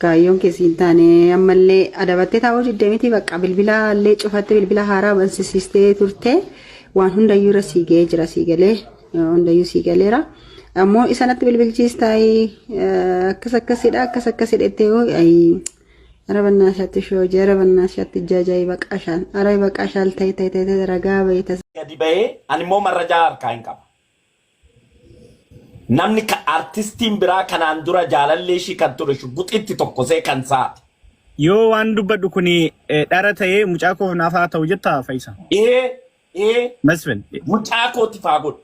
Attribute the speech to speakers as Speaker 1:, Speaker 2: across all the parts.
Speaker 1: Kaayyoon keessi taane ammallee adabattee taa'uu diddamiti bakka bilbila illee cufatte bilbila haaraa bansiistee turte waan hundayyuu irra siigee jira siigalee hundayyuu siigaleera. Ammoo isanatti bilbilchiistaayii akkas akkasidhettee arabannaa shaatti shoojii arabannaa shaatti jaajaayi baqaashaan arabi baqaashaal ta'e ragaa bayita.
Speaker 2: Gadi bahee ani immoo marrajaa harkaa hin qaba. Namni ka artistiin biraa kanaan dura jaalallee ishii kan ture shugguxitti tokkosee kan saati.
Speaker 3: Yoo waan dubbadhu kuni dhara ta'ee mucaa koof naaf haa ta'u jettaa Faisa.
Speaker 2: Masfin. Mucaa kooti faa godhu.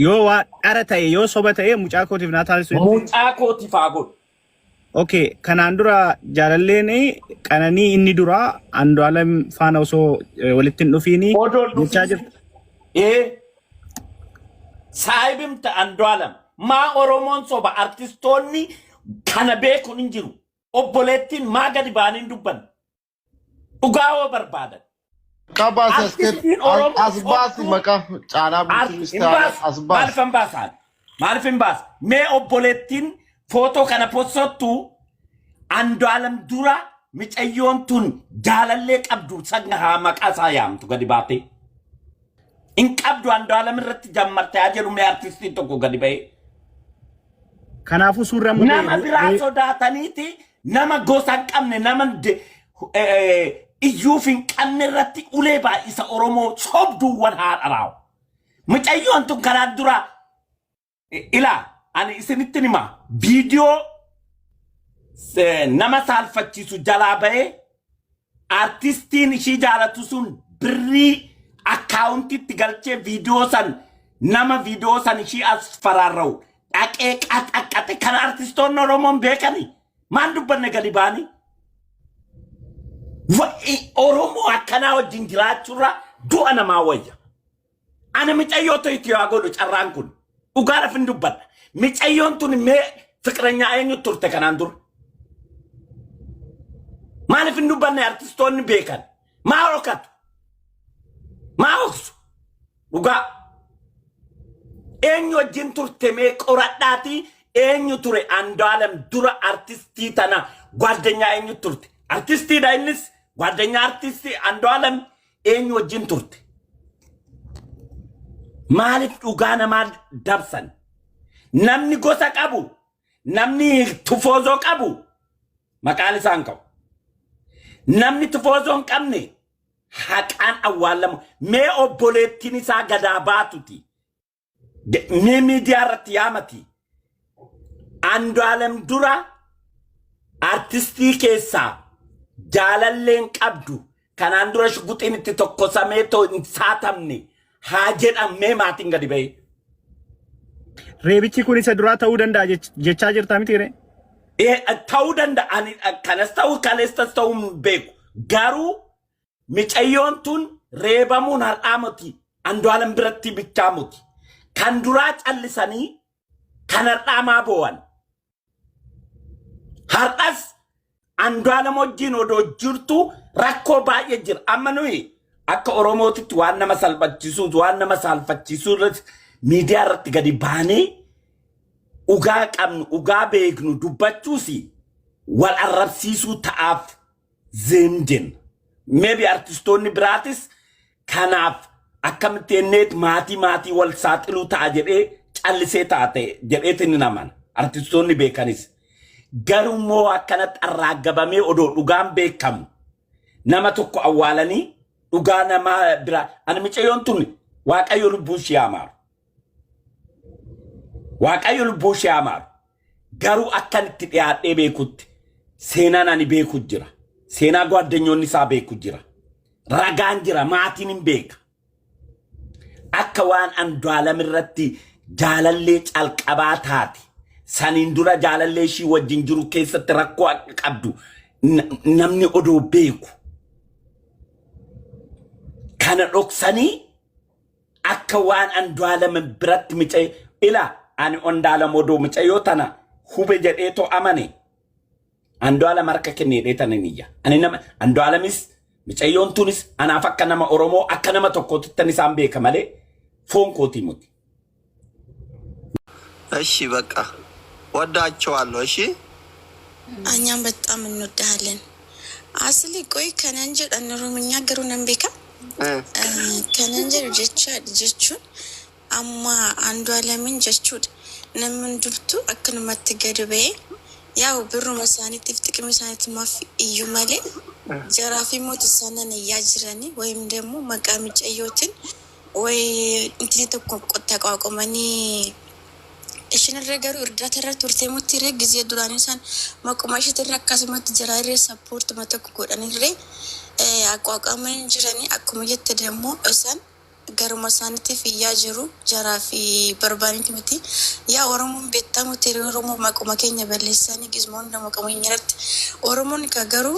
Speaker 3: Yoo waan dhara ta'e yoo soba ta'ee mucaa kootiif naa taasisu.
Speaker 2: Mucaa kooti faa godhu.
Speaker 3: Okay, kanaan dura jaalalleen qananii inni dura Andu'aalam faana osoo walitti hin dhufiini jechaa jirtu.
Speaker 2: Saayibimta Andu'aalam maa Oromoon soba artistoonni kana beekuun hin jiru. Obboleettiin maa gadi baaniin dubban. Dhugaawoo barbaadan.
Speaker 4: Asbaasi maqaa caalaa bulchiinsa asbaasi.
Speaker 2: Maaliif hin baasa? Mee obboleettiin foto kana posottu Andu'aalam dura micayyoon tun jaalallee qabdu sagna haa maqaa isaa yaamtu gadi baatee. In qabdu Andu'aalam irratti jammartee jedhu mee artistii tokko gadi bahee.
Speaker 3: Kanaafuu suuraa
Speaker 2: nama biraa sodaataniiti nama gosa hin qabne nama iyyuuf hin qabne irratti ulee baay'isa Oromoo sobduuwwan haa dharaawu. Micayyoon tun kanaan dura ilaa ani isinitti nima video nama saalfachiisu jalaa bahee artistiin ishii jaalatu sun birrii akkaawuntitti galchee video san nama video san ishii as faraarra'u dhaqee qaxaqqate kan artistoonni Oromoon beekani maan dubbanne gadi baanii Oromoo akkanaa wajjin jiraachuurra du'a namaa wayya. Ani micayyoo ta'itti yoo godhu carraan kun dhugaadhaaf hin dubbadha. Micayyoon tun mee fiqireenyaa eenyu turte kanaan dura? Maaliif hin dubbanne artistoonni beekan? Maa hokatu? Maa hoksu? Dhugaa. Eenyu wajjin turte mee qoradhaati eenyu ture Andu'aalam dura artistii tana gwaaddanyaa eenyu turte? Artistiidha innis gwaaddanyaa artistii Andu'aalam eenyu wajjin turte? Maaliif dhugaa namaa dabsan? Namni gosa qabu, namni tufoozoo qabu, maqaan isaan qabu. Namni tufoozoo hin qabne haqaan awwaalamu. Mee obboleettiin isaa gadaa baatuti. Mee miidiyaa irratti yaamati. Andu'aalam dura artistii keessaa jaalalleen qabdu kanaan dura shugguxiin itti tokkosamee too hin saatamne haa jedhamee maatiin gadi bahee.
Speaker 3: Reebichi kun isa duraa ta'uu danda'a jechaa jirtaa miti ree?
Speaker 2: Ta'uu danda'a kanas ta'uu kaleessas ta'uu hin beeku. Garuu micayyoon tun reebamuun har'aa miti Andu'aalam biratti bichaa miti. Kan duraa callisanii kan har'aa maa boo'an. Har'as Andu'aalam wajjin odoo jirtu rakkoo baay'ee jira. Amma nuyi akka Oromootitti waan nama salphachiisuus waan nama saalfachiisuus miidiyaa irratti gadi baanee dhugaa qabnu dhugaa beeknu dubbachuusi wal arrabsiisuu ta'aaf zeemjen. Maybe artistoonni biraatis kanaaf akkamitti enneet maatii wal saaxiluu ta'a jedhee callisee taate jedheetiin naman artistoonni beekanis. Garummoo akkanatti arraagabamee odoo dhugaan beekamu nama tokko awwaalanii dhugaa nama biraa ani micayyoon tun Waaqayyo lubbuu ishee amaaru. Waaqayyo lubbuu ishee amaaru. Garuu akkanitti dhiyaadhee beekutti seenaan ani beeku jira. Seenaa gwaaddanyoonni isaa beeku jira. Ragaan jira maatiin hin beeka. Akka waan Andu'aalam irratti jaalallee calqabaa taate saniin dura jaalallee ishii wajjin jiru keessatti rakkoo akka qabdu namni odoo beeku. Kana dhoksanii akka waan Andu'aalam biratti micayyo ila ani Andu'aalam odoo micayyoo tana hube jedheetoo amane Andu'aalam harka kennee dheetana niyya. Ani nama Andu'aalamis micayyoon tunis anaaf akka nama Oromoo akka nama tokkootti isaan beeka malee foon kootii muti.
Speaker 5: እሺ በቃ ወዳቸዋለሁ። እሺ
Speaker 6: እኛም በጣም እንወዳለን። አስሊ ቆይ ከነንጀ አንሩምኛ ገሩን ቤካ ከነንጀ ጀቹን አማ አንዱ አለምን ጀቹድ ነምን ድርቱ አክንመት ገድበ ያው ብሩ መሳኒት ጥቅም መሳኒት ማፍ እዩ ማለ ጀራፊ ሞት ሰነን ያጅረኒ ወይም ደግሞ መቃምጨዮትን ወይ እንትን ተቋቋመኒ እሽን ረገሩ እርዳታ ረቱርቴ ሞት ይረ ጊዜ ዱራኒሳን መቆማሽ ተረካስመት ጀራሪ ሰፖርት መተኩ ጎዳኒ ረ አቋቋመን ጅረኒ አኩመየት ደግሞ እሰን ገሩ መሳኒት ፍያጅሩ ጀራፊ በርባኒት መቲ ያ ኦሮሞን ቤታሙ ኦሮሞ መቆማከኛ በለሰኒ ግዝሞን ደግሞ ቆመኝረት ኦሮሞን ከገሩ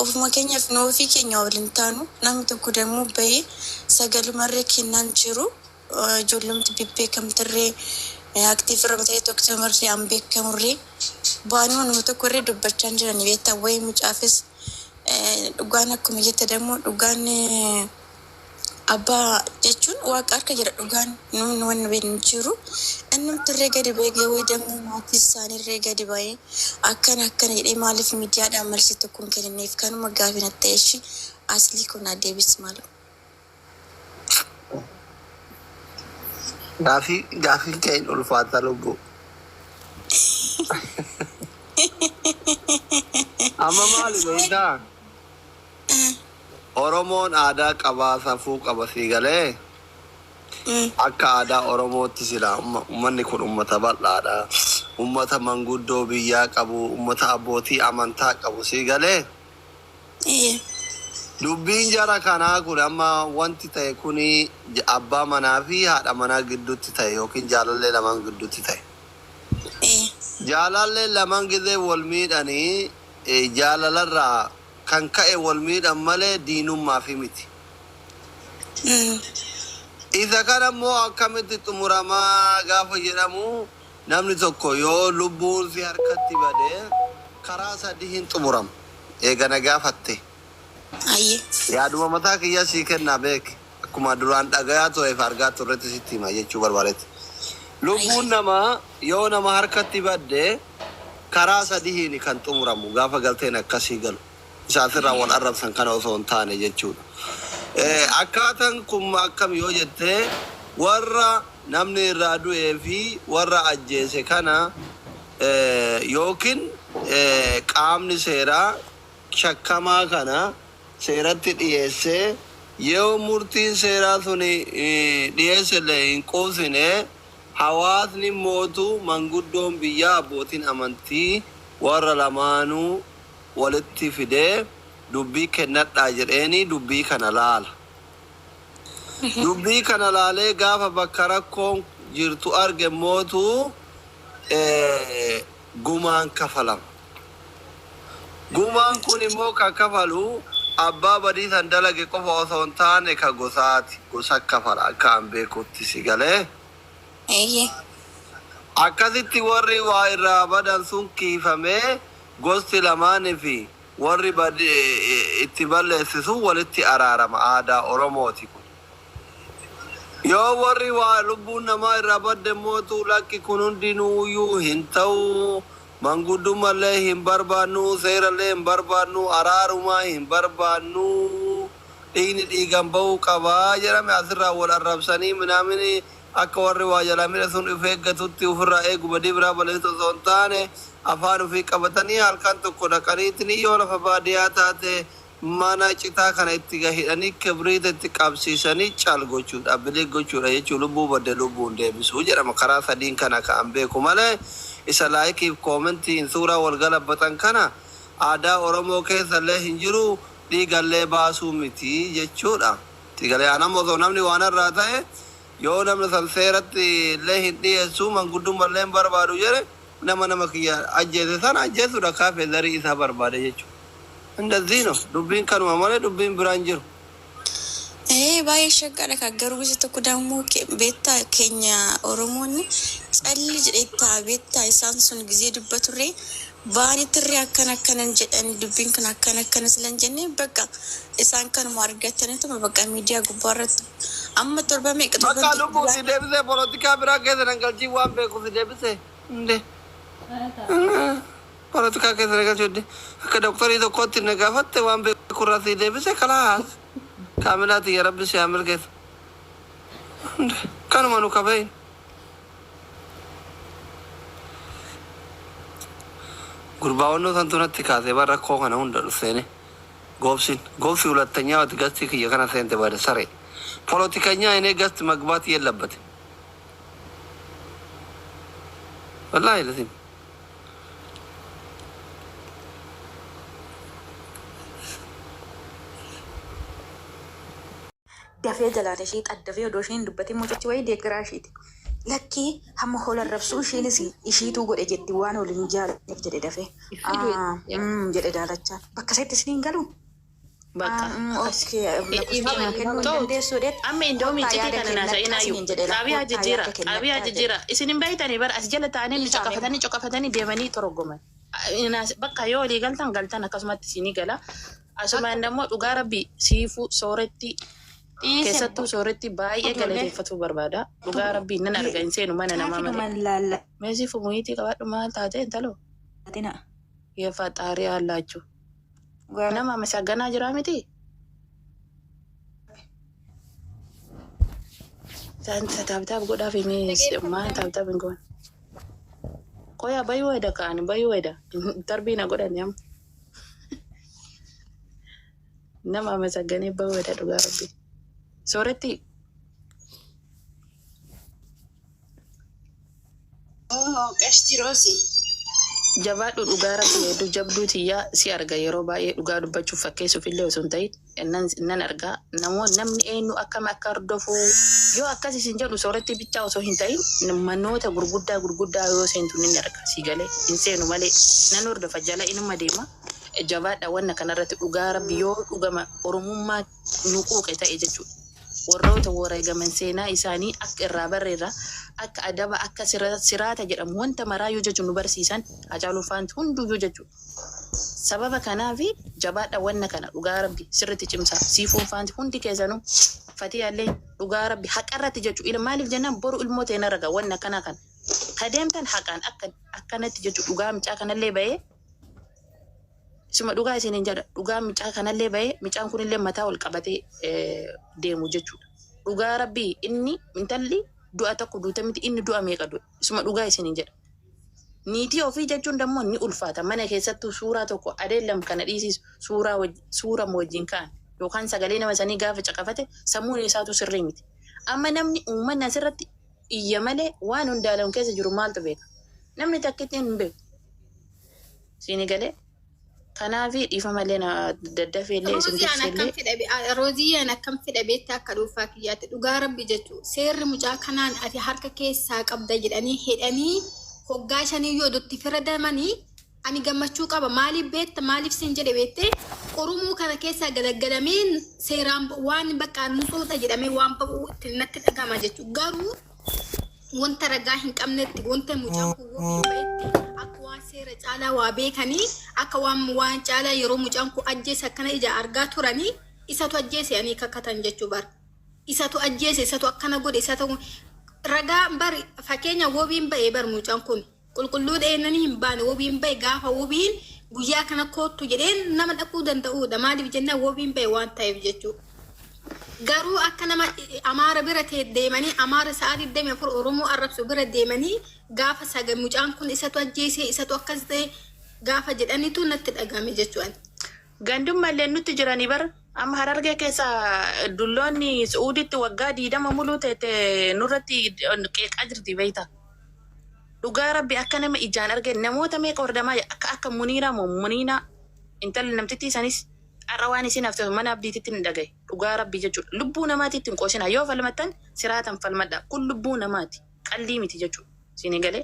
Speaker 6: ኦፍማከኛ ፍኖፊ ከኛ ወልንታኑ ናምተኩ ደግሞ በይ ሰገል መረክ እናንጅሩ ጆልምት ቢቤ ከምትሬ አክቲቭ ረምታይ ዶክተር መርሲ አምቤክ ከምሬ ባኑን መተኮሬ ዱበቻን ጀራኒ ቤታ ወይ ሙጫፍስ ዱጋና ኩመየተ ደግሞ ዱጋን አባ ጀቹን ዋቃር ከጀረ ዱጋን ኑን ወን በንጅሩ እንም ትረገድ በገ ወይ ደግሞ ማቲሳኒ ረገድ ባይ አከና የማለፍ ሚዲያ ዳመልስ ተኩን ከነይፍ ከኑ መጋቢና ተይሽ አስሊ ኩና ዴቪስ ማለት
Speaker 5: ጋፊ ከይን ኡልፋታ ሎጎ አማማሊ ወይዳ ኦሮሞን አዳ ቀባሳ ፉቅ ቀበሲ ገለ አካ አዳ ኦሮሞቲ ሲላ ኡመኒ ኩን ኡመተ ባላዳ ኡመተ መንጉዶ ብያ ቀቡ ኡመተ አቦቲ አማንታ ቀቡ ሲገለ ዱቢን ጀራ ካና ኩን አማ ወንቲ ተይ ኩኒ አባ መናፊ ሃዳ መና ግዱቲ ተይ ዮኪን ጃላሌ ለማን ግዱቲ ተይ ጃላሌ ለማን ጊዜ ወልሚዳኒ ጃላለራ kan ka'e wal miidhan malee diinummaa fi miti. Isa kana immoo akkamitti xumuramaa gaafa jedhamu namni tokko yoo lubbuun si harkatti badee karaa sadii hin xumuramu. Eegana gaafatte. Yaaduma mataa kiyya sii kennaa beek. Akkuma duraan dhagayaa tureef argaa turretti sitti hima jechuu barbaadetti. Lubbuun namaa yoo nama harkatti badee karaa sadii kan xumuramu gaafa galteen akkasii galu. Saasirraa wal arrabsan kana osoo hin taane jechuudha. Akkaataan kun akkam yoo jettee warra namni irraa du'ee fi warra ajjeese kana yookiin qaamni seeraa shakkamaa kana seeratti dhiyeessee yoo murtiin seeraa sun dhiyeessellee hin quufsine hawaasni mootu manguddoon biyyaa abbootiin amantii warra lamaanuu walitti fidee dubbii kennadhaa jedheeni dubbii kana laala. Dubbii kana laalee gaafa bakka rakkoon jirtu arge mootu gumaan kafalama. Gumaan kun immoo kan kafalu abbaa badii san dalage qofa osoo hin taane ka gosaati. Gosa kafala akka an beekutti si galee. Akkasitti warri waa irraa badan sun kiifamee gosti lamaanii fi warri itti balleessisu walitti araarama aadaa Oromooti kun. Yoo warri waa lubbuun namaa irraa badde mootu lakki kun hundinuuyyuu hin ta'u manguddummallee hin barbaannu seerallee hin barbaannu araarumaa hin barbaannu dhiigni dhiigan bahuu qabaa jedhame asirraa wal arrabsanii minaamini akka warri waa jalamine sun if eeggatutti ofirraa eegu badii biraa balleessu osoo hin taane afaan ofii qabatanii halkan tokko dhaqaniitini yoo lafa baadiyyaa taate mana citaa kana itti hidhanii kibriita itti qabsiisanii caal gochuudha bilee gochuudha jechuu lubbuu badde lubbuun deebisuu jedhama karaa sadiin kana ka'an beeku malee isa laayikiif koomentiin suuraa wal galabbatan kana aadaa Oromoo keessallee hin jiru dhiigallee baasuu miti jechuudha. Tigalee anam osoo namni waan irraa ta'e yoo namni san seeratti illee hin dhiyeessu manguddummallee hin barbaadu jedhe nama kiyya ajjeese sana ajjeesuudha kaafee zarii isaa barbaade jechuudha. እንደዚህ ነው ዱቢን ከኑ ማለት ዱቢን ብራን ጅሩ
Speaker 6: ባይ ሸጋለ ካገሩ ጊዜ ተኩ ደግሞ ቤታ ኬኛ ኦሮሞኒ ጸልይ ጀታ ቤታ ኢሳንሱን ጊዜ ድበቱሬ ባኒ ትሪ አከናከነን ጀን ዱቢን ከናከነከነ ስለንጀኔ በቃ ኢሳን ከኑ ማርገተነቱ በቃ ሚዲያ ጉባረት አመቶር በመቅጥ
Speaker 5: በቃ ሉቡ ሲደብዘ ፖለቲካ ብራ ገዘን አንገልጂ ዋን በኩ ሲደብዘ Inde. Politika keessa nagaa jodde. Akka doktorii tokkotti na gaafatte waan beekurraa si deebise kalaas. Kaamilaati yaa rabbi si haa milkeessu. Kanuma nu kabayin. Gurbaawwannoo santuunatti kaasee bara rakkoo kana hunda dhufseene. Goobsi ሁለተኛ ገስቲ ከየከና ሴንተ ባደ ሰሬ ፖለቲከኛ እኔ ገስት መግባት የለበት والله لازم
Speaker 7: dafee jalaan ishee qaddafee odoo isheen dubbatee mucachi wayii deeggaraa isheeti. Lakkii hamma hola rabsuu isheenis ishiituu godhe jetti waan waliin jaallatteef jedhe dafee. Jedhe daalachaa. Bakka isaatti isiniin galuu?
Speaker 8: Amma indoo miicitee kana naasa'inaayyuu xaabiyaa jijjiira isinin baay'atanii bara as jala ta'anii coqafatanii deemanii torgoman bakka yoo olii galtan akkasumatti isinii gala asumaan immoo dhugaa rabbii siifuu sooretti keessattuu sooretti baay'ee galateeffatuu barbaada dhugaa rabbii nan arga hin seenu mana namaa malee meesiifuu muyiitii qabaadhu maal taate intaloo yeeffaa xaarii hallaachuu nama masagana jira miti. Taab godhaaf maal taab hin goon. Qoya bayuu wayda kaani bayuu wayda tarbiina godhan yam. Nama masaganii bayuu wayda dhugaa rabbi. Sooretti.
Speaker 6: Qashti Roosi.
Speaker 8: Jabaadhu dhugaa rabbi hedduu jabduu tiyyaa si arga yeroo baay'ee dhugaa dubbachuuf fakkeessuuf illee osoo hin ta'in nan argaa namni eenyu akkam akka hordofuu yoo akkas isin jedhu sooretti bichaa osoo hin ta'in manoota gurguddaa yoo seentu ni arga si galee hin seenu malee nan hordofa jala inuma deema jabaadha wanna kanarratti dhugaa rabbi yoo dhugama oromummaa nuquuqe ta'e jechuudha. Warroota wareegaman seenaa isaanii akka irraa barreerra akka adaba akka siraata jedhamu wanta maraayyuu jechuun nu barsiisan Hacaaluu faanti hunduyyuu jechuudha. Sababa kanaafi jabaadha wanna kana dhugaa rabbi sirriitti cimsa siifuun faanti hundi keessanuu fatiyaallee dhugaa rabbi haqarratti jechuudha. Maaliif jennaan boru ilmoo ta'een arga wanna kana kan kadeemtan haqaan akkanatti jechuudha. Dhugaa micaa kanallee bahee suma dhugaa isiniin jedha dhugaa micaa kanallee bahee micaan kunillee mataa ol qabatee deemu jechuudha. Dhugaa rabbii inni intalli du'a tokko duuta miti inni du'a meeqa du'a suma dhugaa isiniin jedha. Niitii ofii jechuun dammoo ni ulfaata mana keessattuu suuraa tokko adeellam kana dhiisisu suura wajjin ka'an yookaan sagalee nama sanii gaafa caqafate sammuun isaatu sirrii miti. Amma namni uummanni asirratti iyya malee waan hundaalamu keessa jiru maaltu beeka? Namni takkitti hin beeku. Siinii galee kanaafi dhiifa malee na daddafee illee isin
Speaker 9: tursillee. Rooziyaan akkam fedha beektaa akka dhuunfaa kiyyaatti dhugaa rabbi jechuudha. Seerri mucaa kanaan ati harka keessaa qabda jedhanii hidhanii hoggaa shanii yoo dutti faradamanii ani gammachuu qaba maaliif beekta maaliif sin jedhe beektee Oromoo kana keessaa galagalamee seeraan waan bakka nusuudha jedhamee waan ba'u natti dhagama jechuudha. Garuu wanta ragaa hin qabnetti wanta mucaan kun beekte akka waan seera caalaa waa beekanii akka waan caalaa yeroo mucaan kun ajjeese akkana ija argaa turanii isatu ajjeese ani kakkatan jechuu bar isatu ajjeese isatu akkana godhe isatu ragaa bar fakkeenya wobiin ba'ee bar mucaan kun qulqulluu dheenanii hin baane wobiin ba'e gaafa wobiin guyyaa kana kootu jedheen nama dhaquu danda'uudha maaliif jennaan wobiin ba'e waan ta'eef jechuudha. Garuu akka nama Amaara bira deemanii Amaara sa'aatii 24 Oromoo arrabsu bira deemanii gaafa sagal mucaan kun isatu ajjeese isatu akkas ta'e gaafa jedhanitu natti dhagame jechuudha.
Speaker 8: Gandummallee nutti jiranii bara amma Harargee keessa dulloonni Suuditti waggaa 20 muluu ta'e nurratti qeeqaa jirti beeyta. Dhugaa rabbi akka nama ijaan arge namoota meeqa hordamaa akka Muniina intalli namtitti isanis arrawaan isin hafte mana abdiititti hin dhagaye dhugaa rabbi jechuudha. Lubbuu namaatiitti hin qoosina yoo falmattan siraatan falmadha kun lubbuu namaati qallii miti jechuudha. Sinigalee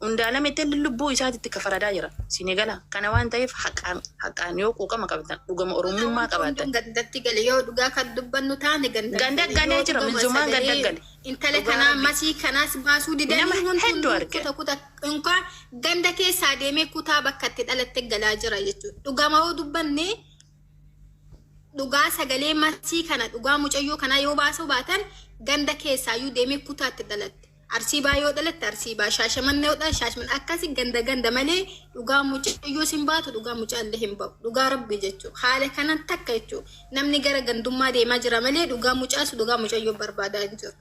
Speaker 8: hundaalame itti lubbuu isaatitti kafaradaa jira sinigala kana waan ta'eef haqaan yoo quuqama qabatan dhugama oromummaa qabaatan.
Speaker 9: Gandatti gale yoo dhugaa kan dubbannu taane
Speaker 8: ganda galee jira mizumaan ganda gale.
Speaker 9: Intala kanaa masii kanaas baasuu didanii wanti kuta inkaan ganda keessaa deemee kutaa bakka itti dhalatte galaa jira jechuudha. Dhugama yoo dubbanne dhugaa sagalee masii kana dhugaa mucayyoo kana yoo baasuu baatan ganda keessaayyuu deemee kutaatti dhalatte. Arsiibaa yoo dhalatte arsiibaa shaashamannee yoo dhalatte shaashaman akkasi ganda malee dhugaa mucayyoo sin baatu dhugaa mucaallee hin ba'u dhugaa rabbi jechuudha. Haala kanan takka jechuudha. Namni gara gandummaa deemaa jira malee dhugaa mucaasu dhugaa mucayyoo barbaadaa hin jiru.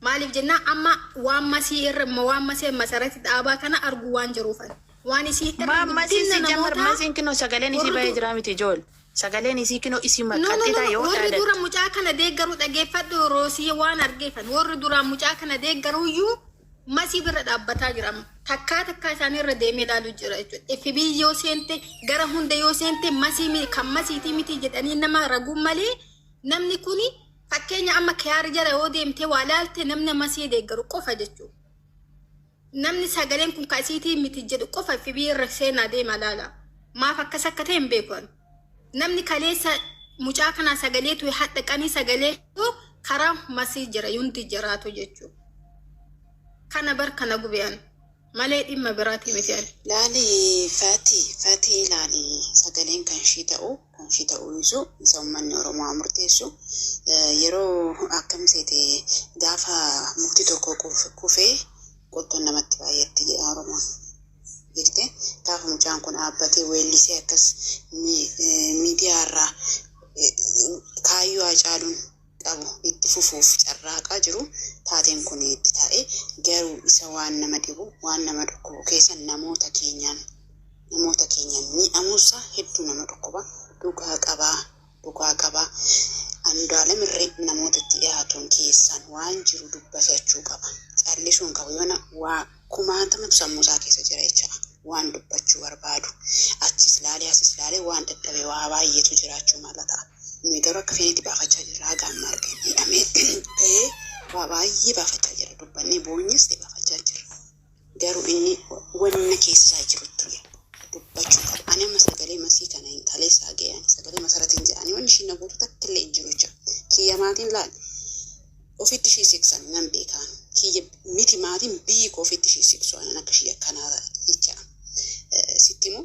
Speaker 9: Maaliif jennaan amma waan masii irra waan masii masarratti dhaabaa kana arguu waan jiruufan. Waan isii
Speaker 8: irra masiin si jamar masiin kinoo sagaleen isii bahee jira miti ijool. Sagaleen isii kinoo isii maqaxxita yoo dhaadatu.
Speaker 9: Warri dura mucaa kana deeggaruu dhageeffadhu roosii waan argeeffan warri dura mucaa kana deeggaruu iyyuu masii bira dhaabbataa jira. Takkaa isaanii irra deemee ilaaluu jira jechuudha. FB yoo seente gara hunda yoo seente masii kan masiitii miti jedhanii nama raguun malee namni kuni fakkeenya amma kiyaari jala yoo deemtee waa laalte namni masii deeggaru qofa jechuudha. Namni sagaleen kun kaasiitii miti jedhu qofa FB irra seenaa deema laala. Maaf akkas akka ta'e hin beekan. Namni kaleessa mucaa kana sagaleetu hadda qanii sagaleetu karaa masii jira yunti jiraatu jechuudha. Kana bar kana gubeen malee dhimma biraati miti.
Speaker 10: Laali Fati laali sagaleen kan shii ta'u isu isa uummanni Oromoo murteessu yeroo akkam seete gaafa mukti tokko kufee qottoon namatti baay'eetti jedha Oromoon. Jettee gaafa mucaan kun dhaabbatee weellisee akkas miidiyaa irraa kaayyoo Hacaaluun qabu itti fufuuf carraaqaa jiru taateen kun itti ta'e garuu isa waan nama dhibu waan nama dhukkubu keessa namoota keenyaan miidhamuusa hedduu nama dhukkuba dhugaa qabaa Andu'aalem irree namoota itti dhiyaatuun keessaan waan jiru dubbachuu qaba callisuun qabu yoona waa kumaatamatu sammuusaa keessa jira jecha waan dubbachuu barbaadu achis laalee waan dadhabee waa baay'eetu jiraachuu mala ta'a. Nuyi garuu akka feenetti baafachaa jirra hagaan margee miidhamee waa baay'ee baafachaa jira dubbannee boonyes ta'e baafachaa jira. Garuu inni wanna keessaa jirutti dubbachuu qaba. Ani amma sagalee masii kana hin kaleessaa ga'an sagalee masaratiin jedhanii wanni isheen naguutu takka illee hin jiru jecha. Kiyya maatiin laal ofitti ishee siksan nan beekan. Kiyya miti maatiin biyyi koo ofitti ishee siksu anan akka ishee akkanaa jecha. Sittimoo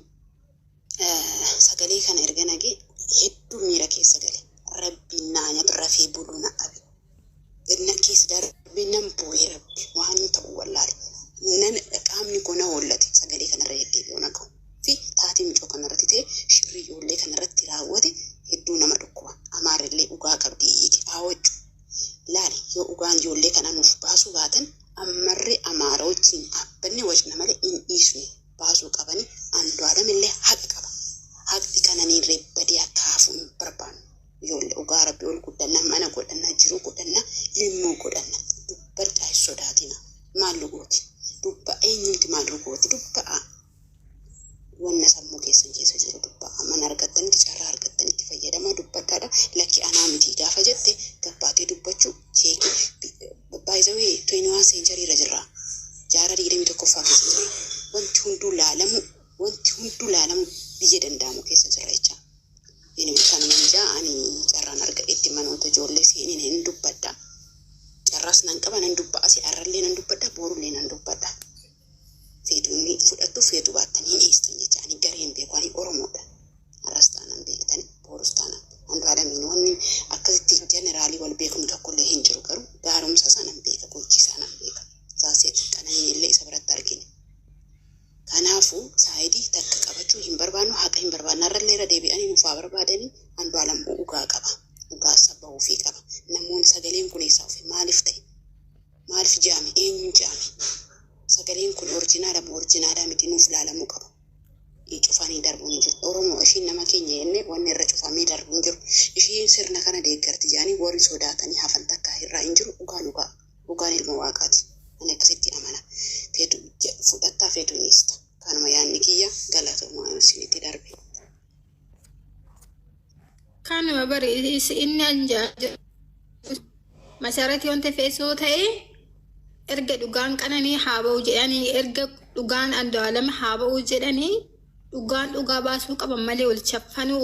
Speaker 10: sagalee kana erga nagee hedduu miira keessa gale. Rabbiin naanyatu rafee buluu na dhabe. Inna keessa darbee nan boo'ee rabbi waan hin ta'u wallaale. Nan qaamni koo na hollate sagalee kanarra deddeebi'uu na qabu. Fi taatii mucoo kanarratti ta'e shirrii ijoollee kanarratti raawwate hedduu nama dhukkuba. Amaarrillee dhugaa qabdi iyyiti haawwachu. Laali yoo dhugaan ijoollee kana nuuf baasuu baatan ammarree amaara wajjin dhaabbanne wajjina malee hin dhiisne baasuu qabanii Andu'aalem illee haqa qaba. Haqni kananii reebbadee akka hafu hin barbaannu. Ijoollee dhugaa rabbi ol guddanna mana godhanna jiru godhanna ilmoo godhanna dubbadhaa hin sodaatina. Maal lugooti? Dubba eenyuuti maal lugooti? Dubba'a. Wanna sammuu keessa jiru dubba'a. Mana argattanitti carraa argattanitti fayyadamaa dubbadhaadha. Lakki anaa miti gaafa jette gabbaatee dubbachuu jeeqi. Baay'isawee 21 seenchariirra jirra. Jaara 21ffaa keessa jirra. Wanti hunduu laalamu biyya danda'amu keessa jirra jecha. Inni kan manjaa ani carraan argadhetti manoota ijoollee seenin hin dubbadha. Carraas nan qaba nan dubba'a si arrallee nan dubbadha boorullee nan dubbadha. Feetuun fudhattu feetu baattanii hin dhiistan jecha ani gareen beeku ani Oromoodha. Arras taanaan beektani boorus taanaan. Andu'aalemiin wanni akkasitti jeneraalii wal beekamu tokkollee hin jiru garuu gaarumsa sanan beeka gochii sanan beeka. Saaseet qananii illee isa biratti argine. Kanaafuu saayidii takka qabachuu hin barbaannu haqa hin barbaannu irrallee irra deebi'anii nuuf haa barbaadanii Andu'aalem dhugaa qaba. Dhugaa saba ofii qaba. Namoonni sagaleen kun eessaa ofi maaliif ta'e? Maaliif jaame? Eenyuun jaame? Sagaleen kun orjinaadha miti nuuf laalamuu qaba. Cufanii darbuun hin jiru. Oromoo ishiin nama keenya jennee wanni irra cufamee darbuun jiru. Ishiin sirna kana deeggarti jedhanii warri sodaatanii hafan takka irraa hin jiru. Dhugaan ilma waaqaati. Ani akkasitti amana. Feetu fudhattaa feetu niista. Kanuma yaadni kiyya galatooma isinitti darbe.
Speaker 9: Kanuma bari inni anjaa masarati wanta feesoo ta'e erga dhugaan qananii haa ba'u jedhanii erga dhugaan Andu'aalem haa ba'u jedhanii dhugaan dhugaa baasuu qaban malee wal shaffanuu